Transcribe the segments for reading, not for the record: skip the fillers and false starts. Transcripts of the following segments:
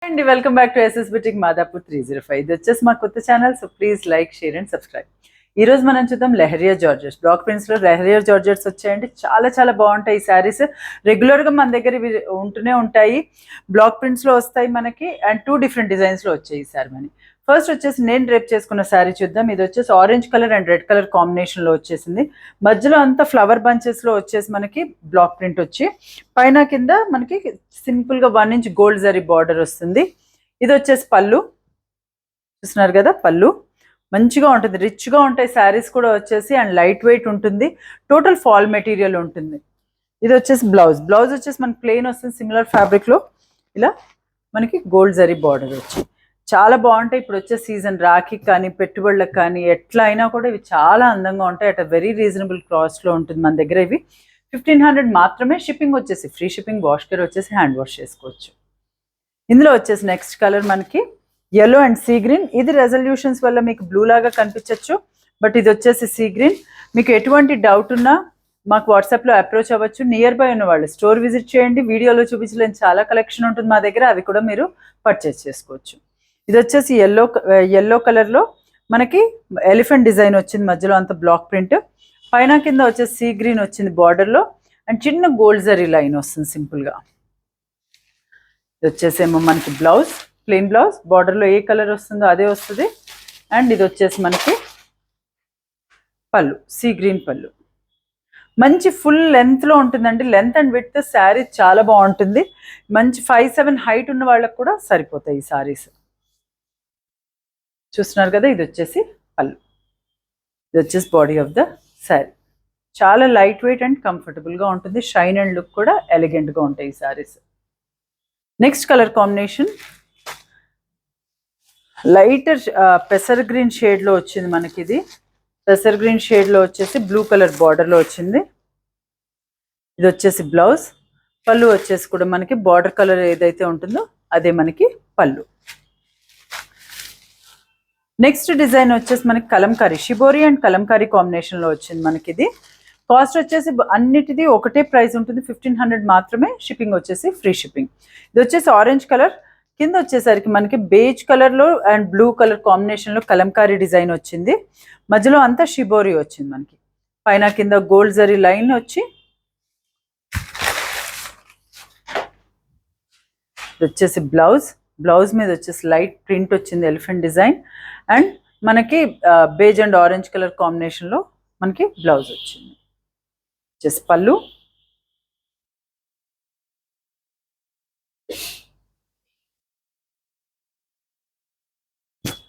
And welcome back to SS boutique Madhapur 305. ఇది వచ్చేసి మా కొత్త channel, so please like, share and subscribe. ఈ రోజు మనం చూద్దాం లెహరియా జార్జెట్స్. బ్లాక్ ప్రింట్స్ లో లెహరియా జార్జెట్స్ వచ్చాయండి. చాలా చాలా బాగుంటాయి ఈ శారీస్. రెగ్యులర్ గా మన దగ్గర ఇవి ఉంటూనే ఉంటాయి. బ్లాక్ ప్రింట్స్ లో వస్తాయి మనకి, అండ్ 2 డిఫరెంట్ డిజైన్స్ లో వచ్చాయి ఈ శారీ మనకి. ఫస్ట్ వచ్చేసి నేను రేప్ చేసుకున్న శారీ చూద్దాం. ఇది వచ్చేసి orange colour and red colour combination లో వచ్చేసింది. మధ్యలో అంతా ఫ్లవర్ బంచెస్ లో వచ్చేసి మనకి బ్లాక్ ప్రింట్ వచ్చి పైన కింద మనకి సింపుల్ గా 1 ఇంచ్ గోల్డ్ జరీ బార్డర్ వస్తుంది. ఇది వచ్చేసి పళ్ళు చూస్తున్నారు కదా, పళ్ళు మంచిగా ఉంటుంది, రిచ్ గా ఉంటాయి శారీస్ కూడా వచ్చేసి, అండ్ లైట్ వెయిట్ ఉంటుంది. టోటల్ ఫాల్ మెటీరియల్ ఉంటుంది. ఇది వచ్చేసి బ్లౌజ్. బ్లౌజ్ వచ్చేసి మనకి ప్లెయిన్ వస్తుంది, సిమిలర్ ఫ్యాబ్రిక్ లో ఇలా మనకి గోల్డ్ జరీ బార్డర్ వచ్చి చాలా బాగుంటాయి. ఇప్పుడు వచ్చే సీజన్ రాఖీ కానీ పెట్టుబడులకు కానీ ఎట్లా అయినా కూడా ఇవి చాలా అందంగా ఉంటాయి. అట్ వెరీ రీజనబుల్ కాస్ట్ లో ఉంటుంది మన దగ్గర. ఇవి 1500 మాత్రమే. షిప్పింగ్ వచ్చేసి ఫ్రీ షిప్పింగ్, వాష్ కేర్ వచ్చేసి హ్యాండ్ వాష్ చేసుకోవచ్చు. ఇందులో వచ్చేసి నెక్స్ట్ కలర్ మనకి yellow అండ్ సీ గ్రీన్. ఇది రెజల్యూషన్స్ వల్ల మీకు బ్లూ లాగా కనిపించవచ్చు, బట్ ఇది వచ్చేసి సీ గ్రీన్. మీకు ఎటువంటి డౌట్ ఉన్నా మాకు వాట్సాప్లో అప్రోచ్ అవ్వచ్చు. నియర్ బై ఉన్న వాళ్ళు స్టోర్ విజిట్ చేయండి. వీడియోలో చూపించలేని చాలా కలెక్షన్ ఉంటుంది మా దగ్గర, అవి కూడా మీరు పర్చేస్ చేసుకోవచ్చు. ఇది వచ్చేసి ఎల్లో కలర్లో మనకి ఎలిఫెంట్ డిజైన్ వచ్చింది, మధ్యలో అంత బ్లాక్ ప్రింట్, పైన కింద వచ్చేసి సీ గ్రీన్ వచ్చింది బార్డర్లో, అండ్ చిన్న గోల్డ్ జరీ లైన్ వస్తుంది సింపుల్గా. ఇది వచ్చేసేమో మనకి బ్లౌజ్, ప్లెయిన్ బ్లౌజ్, బార్డర్లో ఏ కలర్ వస్తుందో అదే వస్తుంది. అండ్ ఇది వచ్చేసి మనకి పళ్ళు, సీ గ్రీన్ పళ్ళు. మంచి ఫుల్ లెంత్లో ఉంటుందండి. లెంత్ అండ్ విడ్త్ శారీ చాలా బాగుంటుంది. మంచి 5'7" హైట్ ఉన్న వాళ్ళకి కూడా సరిపోతాయి ఈ శారీస్. చూస్తున్నారు కదా, ఇది వచ్చేసి పళ్ళు, ఇది వచ్చేసి బాడీ ఆఫ్ ద శారీ. చాలా లైట్ వెయిట్ అండ్ కంఫర్టబుల్గా ఉంటుంది. షైన్ అండ్ లుక్ కూడా ఎలిగెంట్గా ఉంటాయి ఈ saris. Next colour combination lighter పెసర్ గ్రీన్ షేడ్లో వచ్చింది మనకి. ఇది పెసర్ గ్రీన్ షేడ్లో వచ్చేసి బ్లూ కలర్ బార్డర్లో వచ్చింది. ఇది వచ్చేసి బ్లౌజ్. పళ్ళు వచ్చేసి కూడా మనకి బార్డర్ కలర్ ఏదైతే ఉంటుందో అదే మనకి పళ్ళు. నెక్స్ట్ డిజైన్ వచ్చేసి మనకి కలంకారీ, షిబోరి అండ్ కలంకారీ కాంబినేషన్లో వచ్చింది మనకి. ఇది కాస్ట్ వచ్చేసి అన్నిటిది ఒకటే ప్రైస్ ఉంటుంది, 1500 మాత్రమే. షిప్పింగ్ వచ్చేసి ఫ్రీ షిప్పింగ్. ఇది వచ్చేసి ఆరెంజ్ కలర్, కింద వచ్చేసరికి మనకి బేజ్ కలర్లో అండ్ బ్లూ కలర్ కాంబినేషన్లో కలంకారీ డిజైన్ వచ్చింది. మధ్యలో అంతా షిబోరి వచ్చింది మనకి, పైన కింద గోల్డ్ జరీ లైన్ వచ్చి. ఇది వచ్చేసి బ్లౌజ్. బ్లౌజ్ మీద వచ్చేసి లైట్ ప్రింట్ వచ్చింది, ఎలిఫెంట్ డిజైన్, అండ్ మనకి బేజ్ అండ్ ఆరెంజ్ కలర్ కాంబినేషన్లో మనకి బ్లౌజ్ వచ్చింది. వచ్చేసి పళ్ళు.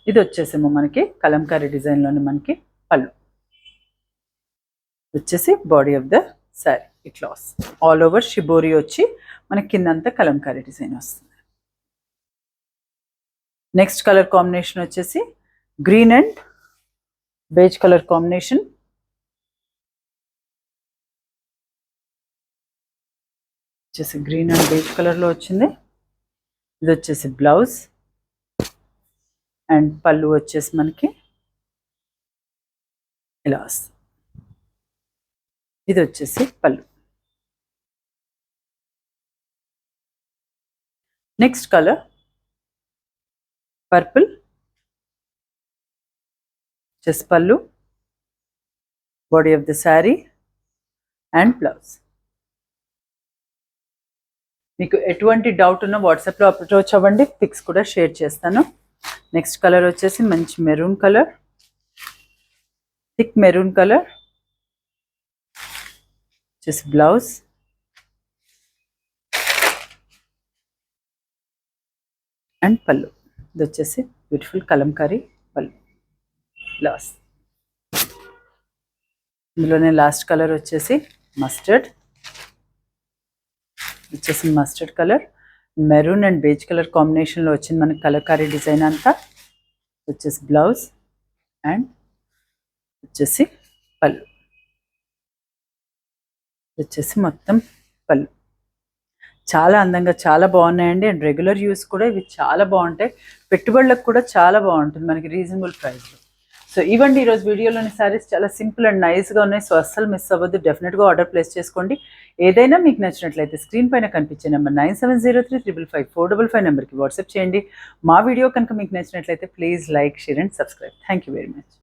ఇది వచ్చేసేమో మనకి కలంకారీ డిజైన్లోని మనకి పళ్ళు. వచ్చేసి బాడీ ఆఫ్ ద శారీ. ఇట్లా వస్తుంది ఆల్ ఓవర్ షిబోరి వచ్చి మనకి కిందంతా కలంకారీ డిజైన్ వస్తుంది. నెక్స్ట్ కలర్ కాంబినేషన్ వచ్చేసి green and beige colour combination. వచ్చేసి గ్రీన్ అండ్ బేజ్ కలర్లో వచ్చింది. ఇది వచ్చేసి బ్లౌజ్ అండ్ పళ్ళు వచ్చేసి మనకి ఇలా వస్తుంది. ఇది వచ్చేసి పళ్ళు. నెక్స్ట్ కలర్ పర్పుల్, వచ్చేసి పళ్ళు, body of the sari and blouse. మీకు ఎటువంటి డౌట్ ఉన్నా వాట్సాప్లో అప్రోచ్ అవ్వండి, పిక్స్ కూడా షేర్ చేస్తాను. నెక్స్ట్ కలర్ వచ్చేసి మంచి maroon colour, thick maroon colour, వచ్చేసి బ్లౌజ్ అండ్ పళ్ళు. ఇది వచ్చేసి బ్యూటిఫుల్ కలంకారీ పళ్ళు, బ్లౌజ్. ఇందులోనే లాస్ట్ కలర్ వచ్చేసి మస్టర్డ్. వచ్చేసి mustard colour, maroon and beige colour కాంబినేషన్లో వచ్చింది మనకి కలంకారీ డిజైన్ అంతా. వచ్చేసి బ్లౌజ్ అండ్ వచ్చేసి పళ్ళు. వచ్చేసి మొత్తం పళ్ళు. చాలా అందంగా చాలా బాగున్నాయండి. అండ్ రెగ్యులర్ యూస్ కూడా ఇవి చాలా బాగుంటాయి. పెట్టుబడులకు కూడా చాలా బాగుంటుంది మనకి రీజనబుల్ ప్రైస్లో. సో ఇవ్వండి ఈరోజు వీడియోలోని శారీస్ చాలా సింపుల్ అండ్ నైస్గా ఉన్నాయి. సో అస్సలు మిస్ అవ్వద్దు, డెఫినెట్గా ఆర్డర్ ప్లేస్ చేసుకోండి. ఏదైనా మీకు నచ్చినట్లయితే స్క్రీన్ పైన కనిపించే నెంబర్ 9703555455 నెంబర్కి వాట్సాప్ చేయండి. మా వీడియో కనుక మీకు నచ్చినట్లయితే please like, share and subscribe. Thank you very much.